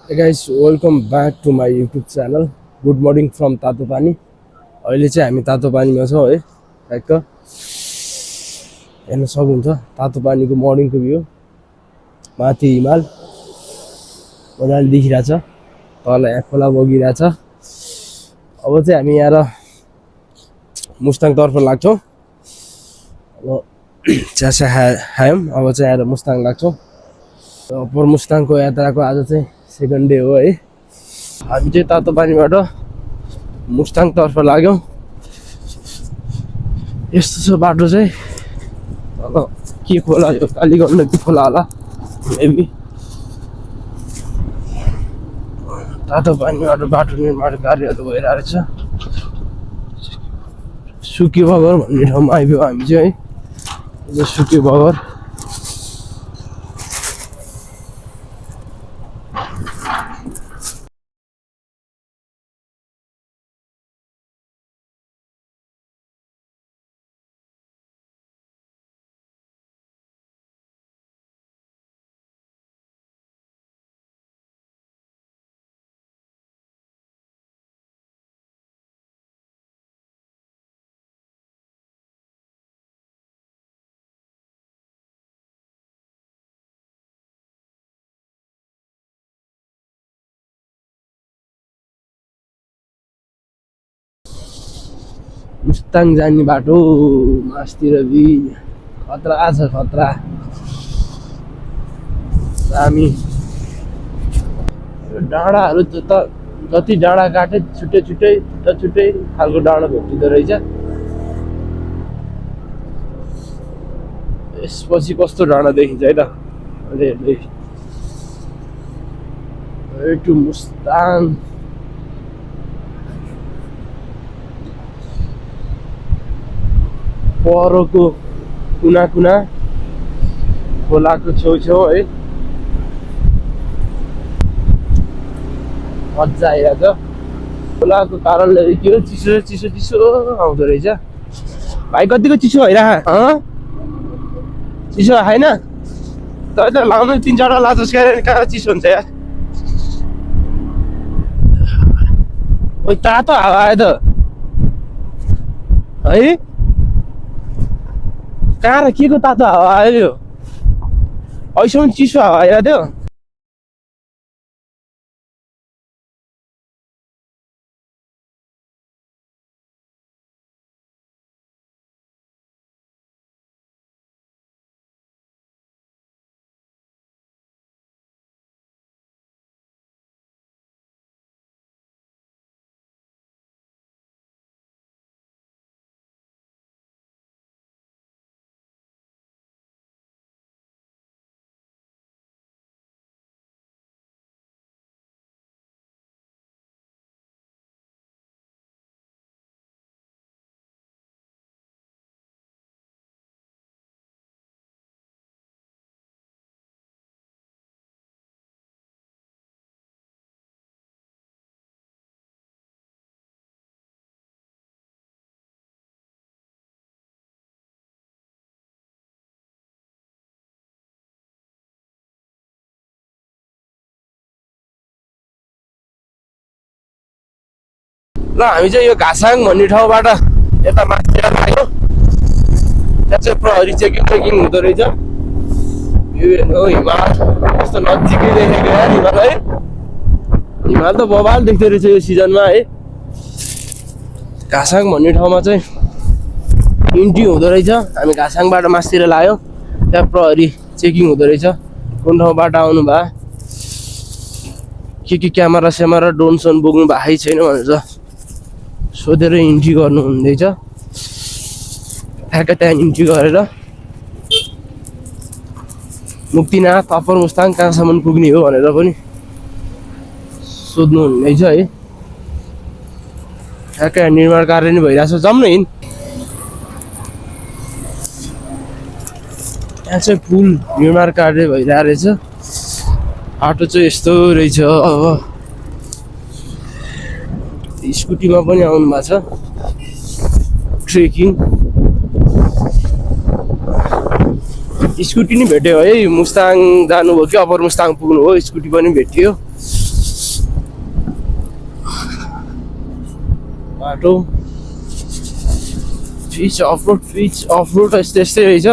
Hey guys, welcome back to my YouTube channel. Good morning from तातो पानी. अहिले चाहिँ हामी तातो पानीमा छौँ है. ठ्याक्क हेर्न सक्नुहुन्छ तातो पानीको मर्निङको भ्यू. माथि हिमाल मजाले देखिरहेछ. तल यहाँ खोला बगिरहेछ. अब चाहिँ हामी यहाँ मुस्ताङ तर्फ लाग्छौँ. अब चिया खायौँ. अब चाहिँ आएर मुस्ताङ लाग्छौँ. अप्पर मुस्ताङको यात्राको आज चाहिँ सेकेन्ड डे हो है. हामी चाहिँ तातो पानीबाट मुस्ताङ तर्फ लाग्यौँ. यस्तो छ बाटो चाहिँ. अब के खोला यो कालीगण्डकी खोला होला मेबी. तातो पानीबाट बाटो निर्माण कार्यहरू भइरहेको रहेछ. सुकी बगर भन्ने ठाउँमा आइपुग्यो हामी चाहिँ है. यो सुकी बगर मुस्ताङ जाने बाटो मासतिर खतरा छ खतरा. हामी डाँडाहरू त जति डाँडा काटे छुट्टै छुट्टै खालको डाँडा भेटिँदो रहेछ. यसपछि कस्तो डाँडा देखिन्छ है त. अहिले टु मुस्ताङ. परको कुना खोलाको छेउछेउ है. मजा आइरहेछ. खोलाको कारणले के हो चिसो आउँदो रहेछ. भाइ कतिको चिसो भइरहेको चिसो होइन त लाउनु 3-4 लाजोस् कहाँ चिसो हुन्छ यार. ओइ तातो हावा आयो त है. कहाँ र के को तातो हावा आयो. अहिलेसम्म चिसो हावा आइरहेको थियो. ल हामी चाहिँ यो घासाङ भन्ने ठाउँबाट यता माथितिर लाग्यो. त्यहाँ चाहिँ प्रहरी चेकिङ हुँदो रहेछ. यो हेर्नु हिमाल कस्तो नजिकै देखेको यार. हिमाल है. हिमाल त बबाल देख्दो रहेछ यो सिजनमा है. घासाङ भन्ने ठाउँमा चाहिँ इन्ट्री हुँदो रहेछ. हामी घासाङबाट मासतिर लाग्यो. त्यहाँ प्रहरी चेकिङ हुँदो रहेछ. कुन ठाउँबाट आउनु भयो, के क्यामेरा ड्रोन सोन बोक्नु भएको छैन भनेर सोधेर इन्ट्री गर्नु हुँदैछ. ठ्याक्क त्यहाँ इन्ट्री गरेर मुक्तिनाथ अप्पर मुस्ताङ कहाँसम्म पुग्ने हो भनेर पनि सोध्नु हुँदैछ है. ठ्याक्क निर्माण कार्य नै भइरहेछ. जाउँ न हिँड. यहाँ चाहिँ पुल निर्माण कार्य भइरहेको रहेछ. बाटो चाहिँ यस्तो रहेछ. अब स्कुटीमा पनि आउनु भएको छ ट्रेकिङ. स्कुटी नि भेट्यो है. मुस्ताङ जानुभयो कि अप्पर मुस्ताङ पुग्नु हो स्कुटी पनि भेटियो. बाटो पिच अफ रोड यस्तै यस्तै रहेछ।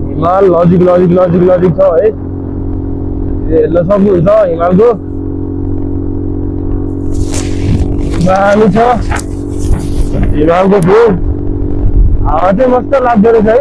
हिमाल नजिक नजिक नजिक नजिक छ है, हेर्न सक्नुहुन्छ हिमालको दामी छ हिमालको भ्यू। हावा चाहिँ मस्त लाग्दो रहेछ है।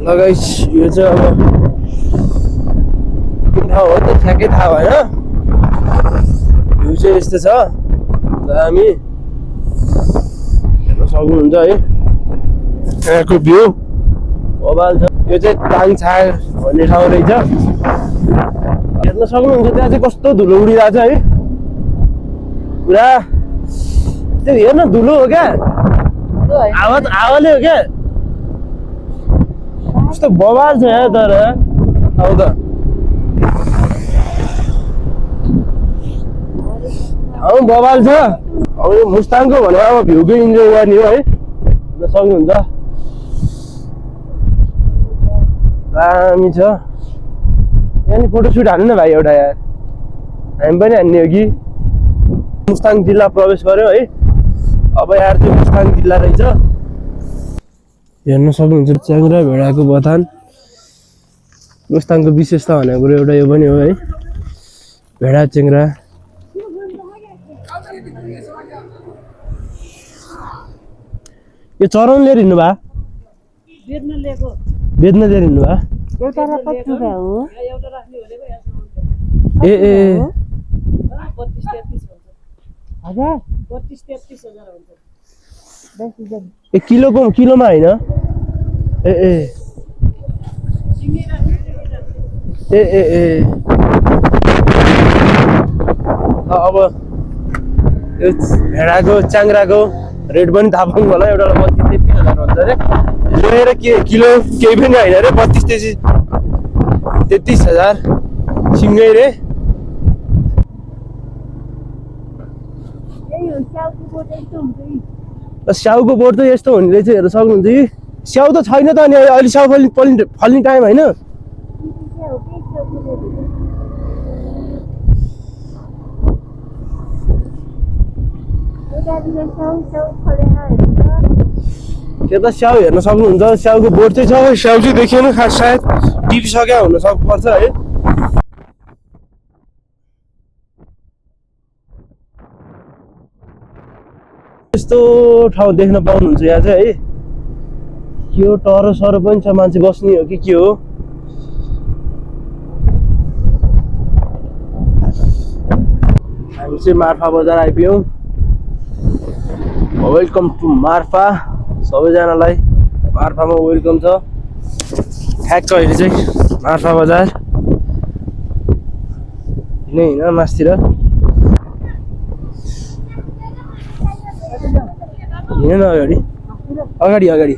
ल गाइस, यो चाहिँ अब कुन ठाउँ हो त्यो ठ्याक्कै थाहा भएन। भ्यू चाहिँ यस्तो छ दामी, हेर्न सक्नुहुन्छ है यहाँको भ्यू बबाल छ। यो चाहिँ ताङछार भन्ने ठाउँ रहेछ, हेर्न सक्नुहुन्छ। त्यहाँ चाहिँ कस्तो धुलो उडिरहेको छ है पुरा। त्यो हेर्न धुलो हो क्या, हावाले हो क्या, कस्तो बवाल छ यहाँ। तर अब त ठाउँ बवाल छ। अब यो मुस्ताङको भने अब भ्यूकै इन्जोय गर्ने हो है, हेर्न सक्नुहुन्छ दामी छ। यहाँ नि फोटोसुट हाल्नु न भाइ एउटा यार, हामी पनि हान्ने हो कि। मुस्ताङ जिल्ला प्रवेश गर्यो है, अब यार त्यो मुस्ताङ जिल्ला रहेछ। हेर्न सक्नुहुन्छ च्याङ्ग्रा भेडाको बथान। मुस्ताङको विशेषता भनेको कुरो एउटा यो पनि हो है, भेडा च्याङ्ग्रा। यो चराउन लिएर हिँड्नु भा, बेच्न लिएर हिँड्नु भा। ए ए 32-33 ए किलोमा होइन। ए ए ए ए ए अब यो भेडाको च्याङ्ग्राको रेट पनि थाहा पाउनु होला। एउटालाई 32-33 भन्छ अरे, लिएर के किलो केही पनि होइन अरे, 32-33 सिँगै रे। स्याउको बोट चाहिँ यस्तो हुने रहेछ, हेर्न सक्नुहुन्छ कि। स्याउ त छैन त, अनि अहिले स्याउ फल्ने टाइम होइन। त्यता स्याउ हेर्न सक्नुहुन्छ, स्याउको बोट चाहिँ छ। स्याउ चाहिँ देखिएन खास, सायद टिपिसक्यो हुन सक्नुपर्छ है। यस्तो ठाउँ देख्न पाउनुहुन्छ यहाँ चाहिँ है। के हो, टरो सरो पनि छ, मान्छे बस्ने हो कि के हो। हामी चाहिँ मार्फा बजार आइपुग्यौँ। वेलकम टु मार्फा, सबैजनालाई मार्फामा वेलकम छ। ठ्याक्क अहिले चाहिँ मार्फा बजार हिँड मासतिर हिँड न, अगाडि अगाडि।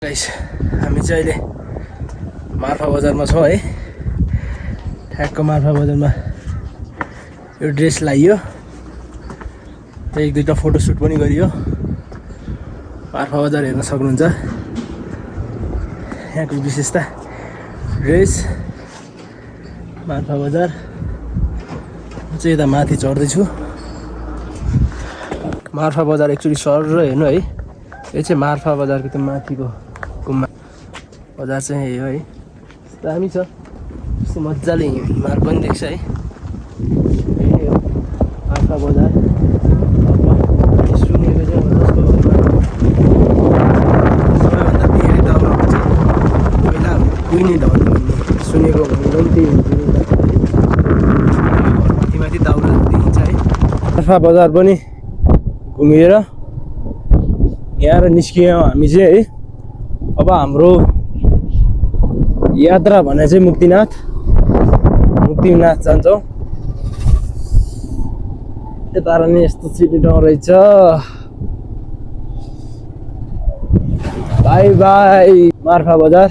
गाइस हामी चाहिँ अहिले मार्फा बजारमा छौँ है। ठ्याक्क मार्फा बजारमा यो ड्रेस लाइयो, एक दुईवटा फोटोसुट पनि गरियो। मार्फा बजार हेर्न सक्नुहुन्छ। यहाँको विशेषता ड्रेस मार्फा बजार। म चाहिँ यता माथि चढ्दैछु। मार्फा बजार एक्चुअली सर हेर्नु है, यो चाहिँ मार्फा बजारको त्यो माथिको गुम्बा बजार चाहिँ यही हो है। दामी छ, यस्तो मजाले हिमाल पनि देख्छ है। यही हो मार्फा बजार। सुनेको चाहिँ जसको सबैभन्दा धेरै दाउरा हुन्छ पहिला कुहिने ढल भन्ने सुनेको भनेको पनि त्यही हुन्छ। माथि माथि दाउराहरू देखिन्छ है। मार्फा बजार पनि घुमेर यहाँ निस्कियौँ हामी चाहिँ है। अब हाम्रो यात्रा भने चाहिँ मुक्तिनाथ जान्छौँ। यता नि यस्तो सिटी ठाउँ रहेछ। बाई बाई मार्फा बजार।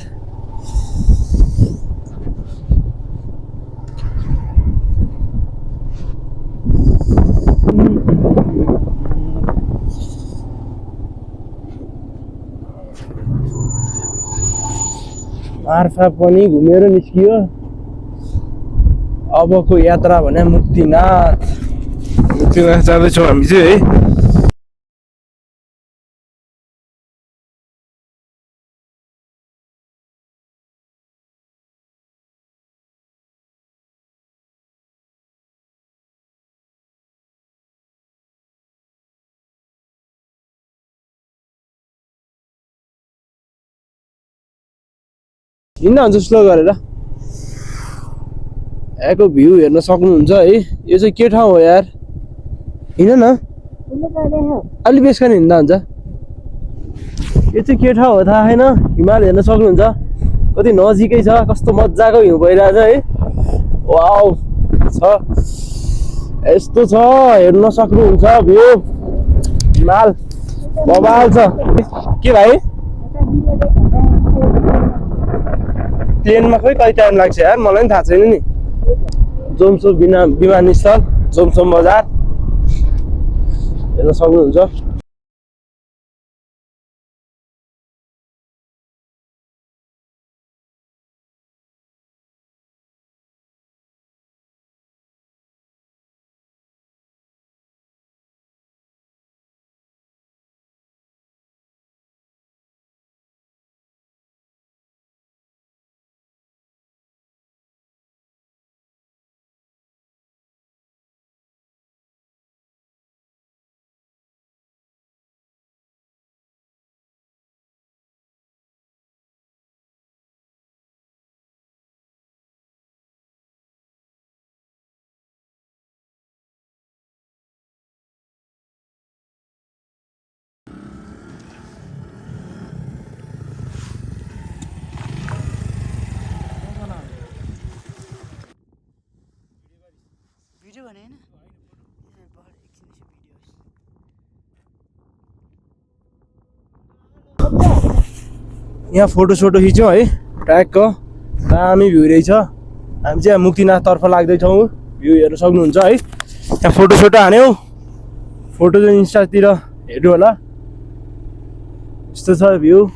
मार्फा पनि घुमेर निस्कियो। अबको यात्रा भने मुक्तिनाथ जाँदैछौँ हामी चाहिँ है। हिँड्न हुन्छ स्लो गरेर। यहाँको भ्यू हेर्न सक्नुहुन्छ है। यो चाहिँ के ठाउँ हो यार, हिँड न अलि बेसकन हिँड्दा हुन्छ। यो चाहिँ के ठाउँ हो थाहा छैन। हिमाल हेर्न सक्नुहुन्छ, कति नजिकै छ। कस्तो मजाको हिउँ भइरहेछ है। वाउ छ, यस्तो छ हेर्न सक्नुहुन्छ भ्यू। हिमाल बबाल छ। के भाइ प्लेनमा खोइ कति टाइम लाग्छ यार, मलाई पनि थाहा छैन नि। जोमसोम विमानस्थल, जोमसोम बजार हेर्न सक्नुहुन्छ। भिडियो भने हैन, यहाँ फोटो सोटो खिच्यौँ है। ट्र्याकको दामी भ्यू रहेछ। हामी चाहिँ मुक्तिनाथतर्फ लाग्दैछौँ। भ्यू हेर्न सक्नुहुन्छ है। यहाँ फोटो सोटो हान्यौँ। फोटो चाहिँ इन्स्टातिर हेर्नु होला। यस्तो छ भ्यू।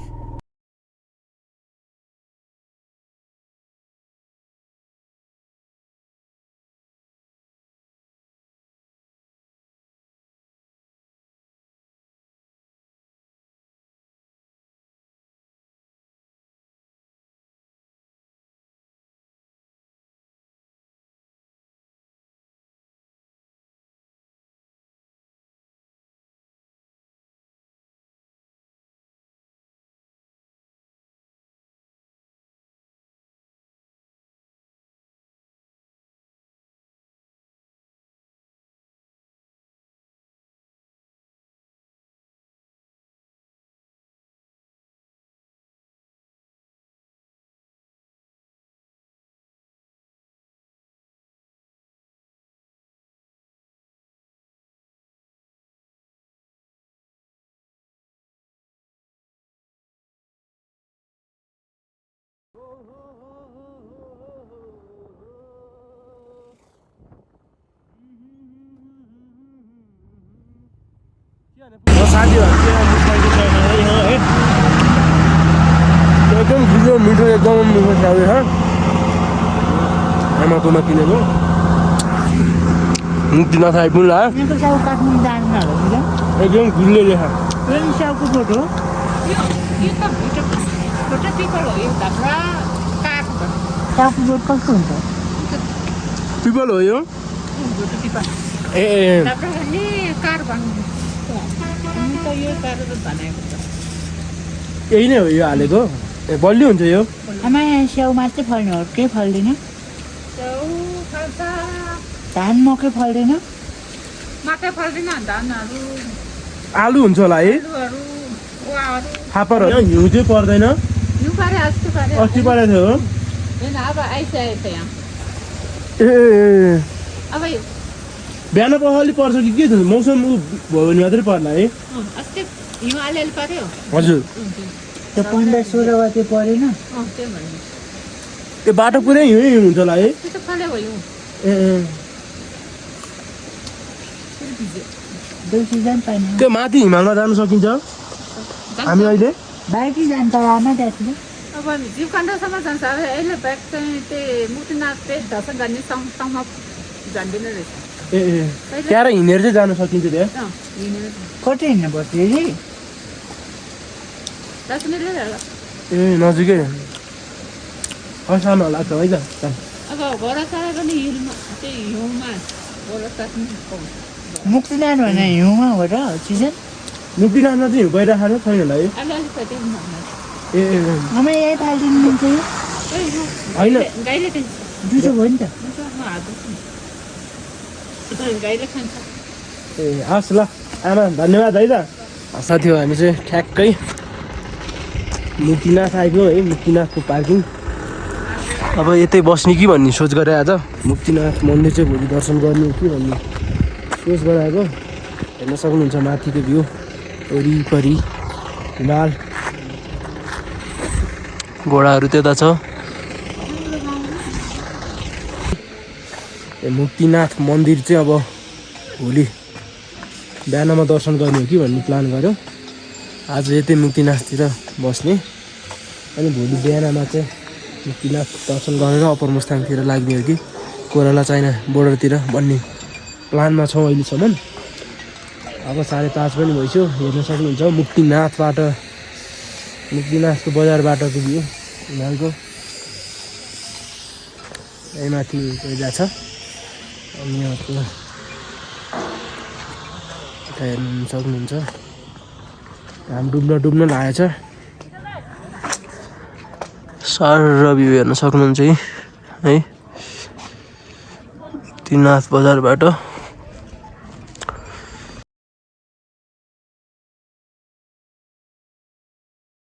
एकदम भिडियो मिठो एकदम मिठो चाहियो आमाकोमा किनेको मुक्तिनाथ आइपुग्नु लाग्यो एकदम गुल्ले लेखा पिपल हो यो ए यही नै हो यो हालेको ए बलियो हुन्छ यो स्याउ मात्रै फल्ने हो केही फल्दैन धान मकै फल्दैन आलु हुन्छ होला है फापर हिउँ चाहिँ पर्दैन अस्ति परेको थियो बिहान पखाली पर्छ कि के मौसम भयो भने मात्रै पर्ला है हजुर त्यो 15-16 गते परेन त्यो बाटो पुरै हिउँ हुन्छ होला है त्यो माथि हिमालमा जानु सकिन्छ हामी अहिले बाइकै जान्छ आमा त्यहाँतिर अब जीवकाण्डसम्म जान्छ अब यसले ब्याग चाहिँ त्यही मुक्तिनाथ त्यही दर्शन गर्ने सँगसँगमा जान्दैन रहेछ ए त्यहाँ हिँडेर चाहिँ जानु सकिन्छ त्यहाँ कतै हिँड्नु पर्छ अरे 10 मिनट लाग्छ ए नजिकै सानो लाग्छ है त अब घोडा चढे पनि हिलमा त्यही हिउँमा घोडा चढ्नु पाउँछ मुक्तिनाथ भने हिउँमा हो र सिजन मुक्तिनाथमा चाहिँ हिउँ गइरहेको छैन होला है अलिअलि कति ए आमा यही फाल्दिनु मिल्छ यो होइन गाईले खान्छ जुठो भयो नि त गाईले खान्छ ए हस् ल आमा धन्यवाद है त साथी हो हामी चाहिँ ठ्याक्कै मुक्तिनाथ आइपुग्यौँ है मुक्तिनाथको पार्किङ अब यतै बस्ने कि भन्ने सोच गरेँ आज मुक्तिनाथ मन्दिर चाहिँ भोलि दर्शन गर्ने कि भन्ने सोच गराएको हेर्न सक्नुहुन्छ माथिको भ्यू वरिपरि हिमाल घोडाहरू त्यता छ मुक्तिनाथ मन्दिर चाहिँ अब भोलि बिहानमा दर्शन गर्ने हो कि भन्ने प्लान गऱ्यो आज यतै मुक्तिनाथतिर बस्ने अनि भोलि बिहानमा चाहिँ मुक्तिनाथ दर्शन गरेर अप्पर मुस्ताङतिर लाग्ने हो कि कोइराला चाइना बोर्डरतिर भन्ने प्लानमा छौँ अहिलेसम्म अब 5:30 पनि भइसक्यो हेर्न सक्नुहुन्छ मुक्तिनाथबाट मुक्तिनाथको बजार बाटोको भ्यू हिमालको यही माथि पहिला छ अनि यहाँको यता हेर्नु सक्नुहुन्छ घाम डुब्न लागेछ सारा भ्यू हेर्न सक्नुहुन्छ है मुक्तिनाथ बजारबाट